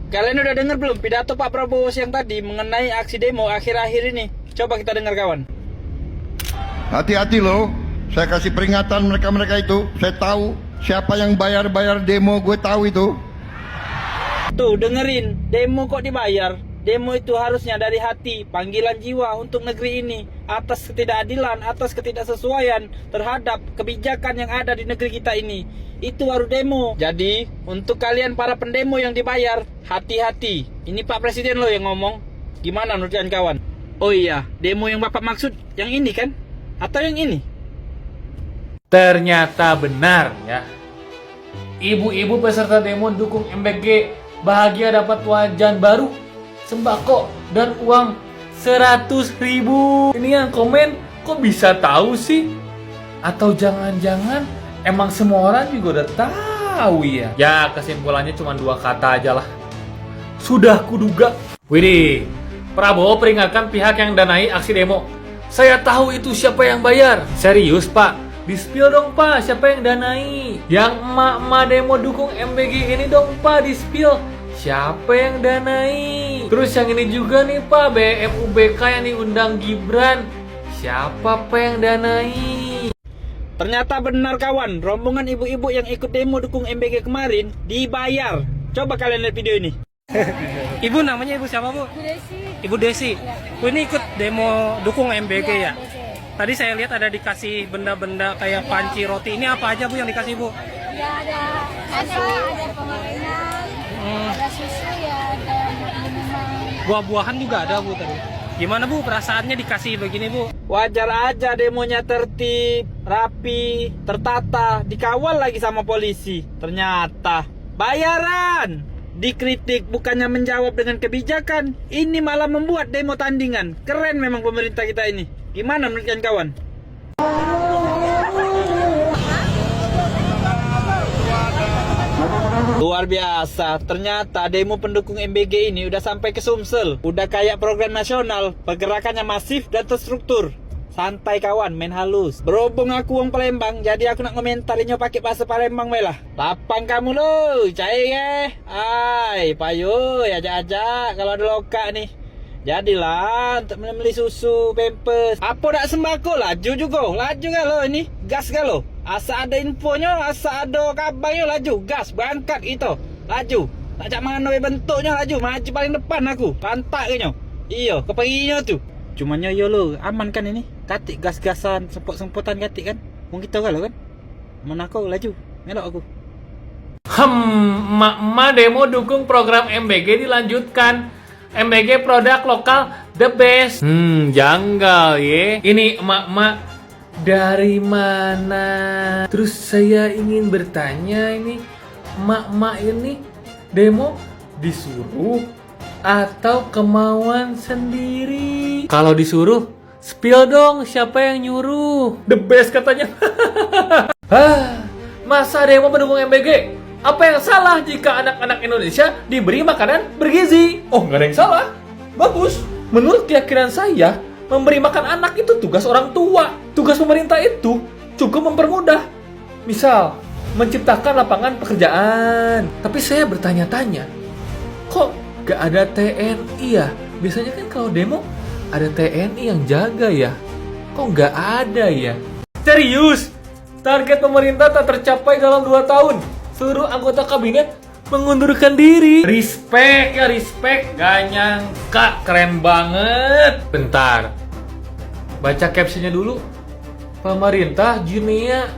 Kalian udah dengar belum pidato Pak Prabowo siang tadi mengenai aksi demo akhir-akhir ini? Coba kita dengar kawan. Hati-hati loh, saya kasih peringatan mereka-mereka itu. Saya tahu siapa yang bayar-bayar demo, gue tahu itu. Tuh dengerin, demo kok dibayar? Demo itu harusnya dari hati, panggilan jiwa untuk negeri ini atas ketidakadilan, atas ketidaksesuaian terhadap kebijakan yang ada di negeri kita ini. Itu baru demo. Jadi, untuk kalian para pendemo yang dibayar, hati-hati. Ini Pak Presiden loh yang ngomong. Gimana menurut kalian kawan? Oh iya, demo yang Bapak maksud yang ini kan? Atau yang ini? Ternyata benar ya. Ibu-ibu peserta demo dukung MBG bahagia dapat wajan baru, sembako, dan uang 100.000. Ini yang komen kok bisa tahu sih? Atau jangan-jangan emang semua orang juga udah tahu ya? Ya kesimpulannya cuma 2 kata aja lah. Sudah kuduga. Widih, Prabowo peringatkan pihak yang danai aksi demo. Saya tahu itu siapa yang bayar. Serius Pak? Di-spill dong Pak, siapa yang danai? Yang emak-emak demo dukung MBG ini dong Pak, di-spill. Siapa yang danai? Terus yang ini juga nih Pak, BMUBK yang diundang Gibran. Siapa Pak yang danai? Ternyata benar kawan, rombongan ibu-ibu yang ikut demo dukung MBG kemarin dibayar. Coba kalian lihat video ini. Ibu namanya ibu siapa Bu? Bu Desi. Ibu Desi. Ya. Bu ini ikut demo dukung MBG ya? MBG. Tadi saya lihat ada dikasih benda-benda kayak panci roti. Ini apa aja Bu yang dikasih Bu? Ya ada penggorengan, ada susu ya, ada minuman. Buah-buahan juga ada Bu tadi. Gimana Bu perasaannya dikasih begini Bu? Wajar aja demonya tertib, rapi, tertata, dikawal lagi sama polisi. Ternyata bayaran. Dikritik bukannya menjawab dengan kebijakan, ini malah membuat demo tandingan. Keren memang pemerintah kita ini. Gimana menurut kalian kawan? Luar biasa, ternyata demo pendukung MBG ini udah sampai ke Sumsel. Udah kayak program nasional, pergerakannya masif dan terstruktur. Santai kawan, main halus. Berhubung aku wong Palembang, jadi aku nak komentarinnya pakai bahasa Palembang lah. Lapang kamu lo, cair Ai, payo, ajak-ajak kalau ada loka nih. Jadilah untuk membeli susu, pampers. Apa nak sembako laju juga, laju kan lo ini, gas kan lo. Asa ada infonya, asa ada kabarnya laju, gas berangkat itu, laju. Tak cak mana bentuknya laju, maju paling depan aku, pantak kayaknya. Iya, keperginya tuh. Cumanya yo lo, aman kan ini? Katik gas-gasan, sempot-sempotan katik kan? Mungkin kita kalau kan? Mana aku laju, melok aku. Emak-emak demo dukung program MBG dilanjutkan. MBG produk lokal the best. Janggal ya. Ini emak-emak dari mana? Terus saya ingin bertanya ini, emak-emak ini demo disuruh atau kemauan sendiri? Kalau disuruh, spill dong siapa yang nyuruh. The best katanya. Masa demo mendukung MBG? Apa yang salah jika anak-anak Indonesia diberi makanan bergizi? Oh, nggak ada yang salah. Bagus. Menurut keyakinan saya, memberi makan anak itu tugas orang tua. Tugas pemerintah itu cukup mempermudah. Misal, menciptakan lapangan pekerjaan. Tapi saya bertanya-tanya, kok gak ada TNI ya? Biasanya kan kalau demo ada TNI yang jaga ya. Kok gak ada ya? Serius? Target pemerintah tak tercapai dalam 2 tahun. Seluruh anggota kabinet mengundurkan diri. Respect ya, respect. Gak nyangka, keren banget. Bentar, baca captionnya dulu. Pemerintah dunia.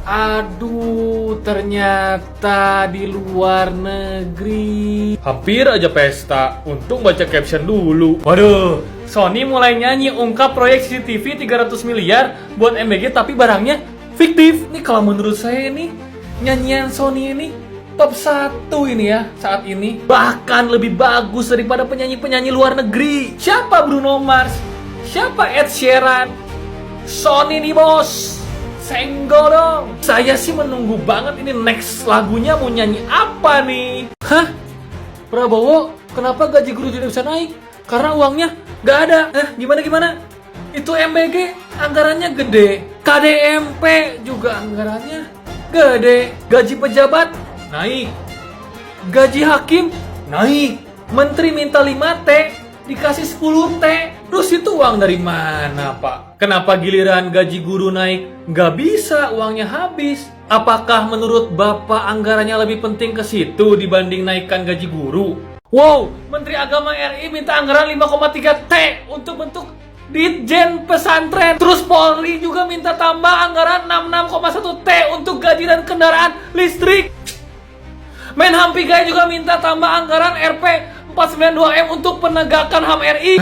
Aduh, ternyata di luar negeri. Hampir aja pesta. Untung baca caption dulu. Waduh, Sony mulai nyanyi ungkap proyek CCTV 300 miliar buat MBG tapi barangnya fiktif. Ini kalau menurut saya ini, nyanyian Sony ini top 1 ini ya saat ini. Bahkan lebih bagus daripada penyanyi-penyanyi luar negeri. Siapa Bruno Mars? Siapa Ed Sheeran? Sony nih bos. Senggol dong. Saya sih menunggu banget ini next lagunya mau nyanyi apa nih. Hah? Prabowo, kenapa gaji guru tidak bisa naik? Karena uangnya gak ada. Gimana? Itu MBG anggarannya gede. KDMP juga anggarannya gede. Gaji pejabat naik. Gaji hakim naik. Menteri minta 5T, dikasih 10T. Terus itu uang dari mana, Pak? Kenapa giliran gaji guru naik nggak bisa, uangnya habis? Apakah menurut Bapak anggarannya lebih penting ke situ dibanding naikkan gaji guru? Wow, Menteri Agama RI minta anggaran 5,3 T untuk bentuk Ditjen Pesantren. Terus Polri juga minta tambah anggaran 66,1 T untuk gaji dan kendaraan listrik. Menham Pigai juga minta tambah anggaran Rp 492M untuk penegakan HAM RI.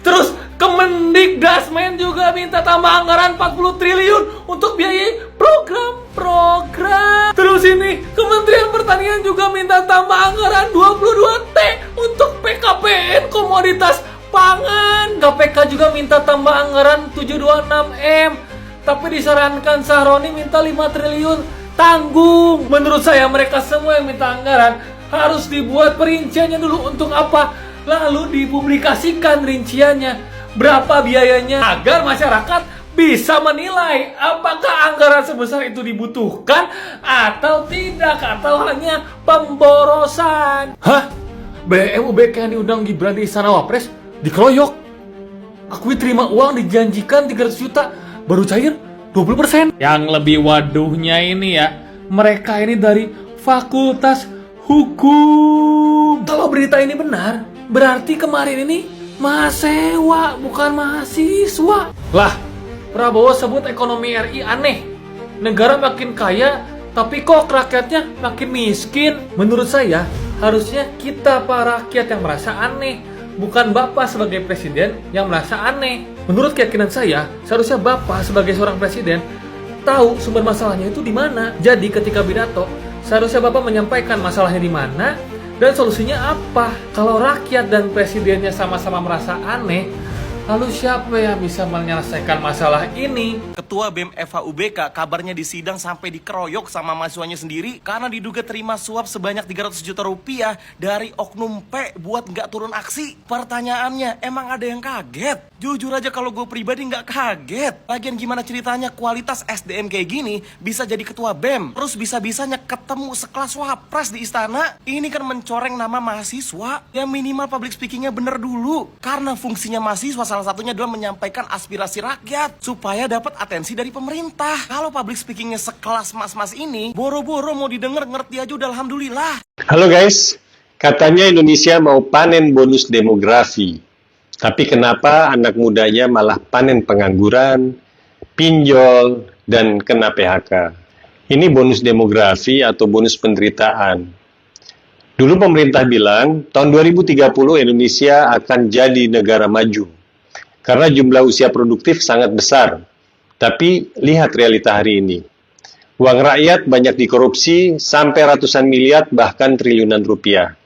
Terus Kemendikdasmen juga minta tambah anggaran 40 triliun untuk biayai program-program. Terus ini Kementerian Pertanian juga minta tambah anggaran 22 T untuk PKPN komoditas pangan. KPK juga minta tambah anggaran 726M. Tapi disarankan Sahroni minta 5 triliun. Tanggung. Menurut saya mereka semua yang minta anggaran harus dibuat perinciannya dulu untuk apa, lalu dipublikasikan rinciannya berapa biayanya agar masyarakat bisa menilai apakah anggaran sebesar itu dibutuhkan atau tidak, atau hanya pemborosan. Hah? BMUBK yang diundang Gibran di Istana Wapres dikeroyok. Aku terima uang dijanjikan 300 juta baru cair 20%. Yang lebih waduhnya ini ya, mereka ini dari Fakultas Hukum. Kalau berita ini benar, berarti kemarin ini mahasiswa bukan mahasiswa. Lah, Prabowo sebut ekonomi RI aneh. Negara makin kaya, tapi kok rakyatnya makin miskin. Menurut saya, harusnya kita para rakyat yang merasa aneh, bukan Bapak sebagai presiden yang merasa aneh. Menurut keyakinan saya, seharusnya Bapak sebagai seorang presiden tahu sumber masalahnya itu di mana. Jadi ketika pidato, seharusnya Bapak menyampaikan masalahnya di mana dan solusinya apa. Kalau rakyat dan presidennya sama-sama merasa aneh, lalu siapa yang bisa menyelesaikan masalah ini? Ketua BEM FHUBK kabarnya di sidang sampai dikeroyok sama mahasiswanya sendiri karena diduga terima suap sebanyak 300 juta rupiah dari oknum P buat nggak turun aksi. Pertanyaannya, emang ada yang kaget? Jujur aja kalau gue pribadi nggak kaget. Lagian gimana ceritanya kualitas SDM kayak gini bisa jadi ketua BEM, terus bisa-bisanya ketemu sekelas wapres di istana? Ini kan mencoreng nama mahasiswa. Ya minimal public speakingnya bener dulu. Karena fungsinya mahasiswa salah satunya adalah menyampaikan aspirasi rakyat supaya dapat atensi dari pemerintah. Kalau public speakingnya sekelas mas-mas ini, boro-boro mau didengar ngerti aja udah alhamdulillah. Halo guys, katanya Indonesia mau panen bonus demografi. Tapi kenapa anak mudanya malah panen pengangguran, pinjol, dan kena PHK? Ini bonus demografi atau bonus penderitaan. Dulu pemerintah bilang, tahun 2030 Indonesia akan jadi negara maju. Karena jumlah usia produktif sangat besar. Tapi lihat realita hari ini. Uang rakyat banyak dikorupsi sampai ratusan miliar bahkan triliunan rupiah.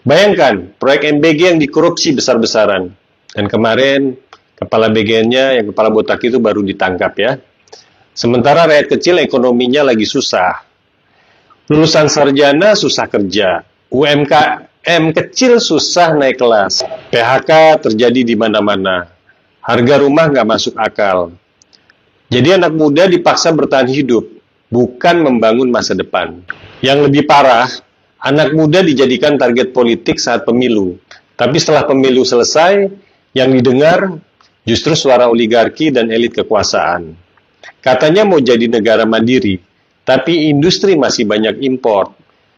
Bayangkan, proyek MBG yang dikorupsi besar-besaran. Dan kemarin, kepala BGN-nya yang kepala botak itu baru ditangkap ya. Sementara rakyat kecil ekonominya lagi susah. Lulusan sarjana susah kerja. UMKM kecil susah naik kelas. PHK terjadi di mana-mana. Harga rumah nggak masuk akal. Jadi anak muda dipaksa bertahan hidup, bukan membangun masa depan. Yang lebih parah, anak muda dijadikan target politik saat pemilu. Tapi setelah pemilu selesai, yang didengar justru suara oligarki dan elit kekuasaan. Katanya mau jadi negara mandiri, tapi industri masih banyak impor.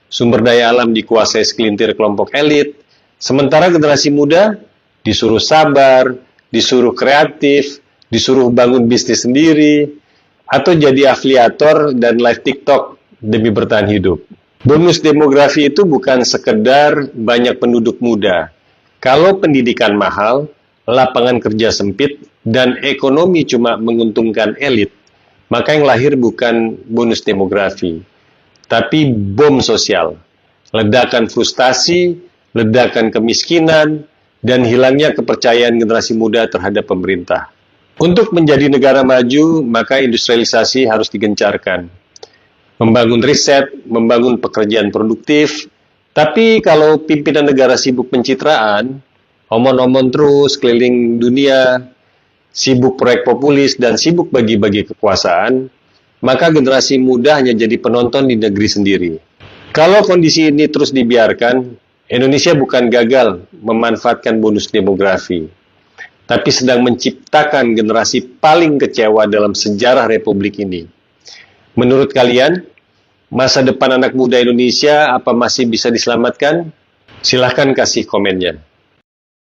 Sumber daya alam dikuasai segelintir kelompok elit, sementara generasi muda disuruh sabar, disuruh kreatif, disuruh bangun bisnis sendiri, atau jadi afiliator dan live TikTok demi bertahan hidup. Bonus demografi itu bukan sekedar banyak penduduk muda. Kalau pendidikan mahal, lapangan kerja sempit, dan ekonomi cuma menguntungkan elit, maka yang lahir bukan bonus demografi, tapi bom sosial, ledakan frustasi, ledakan kemiskinan, dan hilangnya kepercayaan generasi muda terhadap pemerintah. Untuk menjadi negara maju, maka industrialisasi harus digencarkan. Membangun riset, membangun pekerjaan produktif, tapi kalau pimpinan negara sibuk pencitraan, omon-omon terus keliling dunia, sibuk proyek populis, dan sibuk bagi-bagi kekuasaan, maka generasi muda hanya jadi penonton di negeri sendiri. Kalau kondisi ini terus dibiarkan, Indonesia bukan gagal memanfaatkan bonus demografi, tapi sedang menciptakan generasi paling kecewa dalam sejarah Republik ini. Menurut kalian, masa depan anak muda Indonesia apa masih bisa diselamatkan? Silahkan kasih komennya.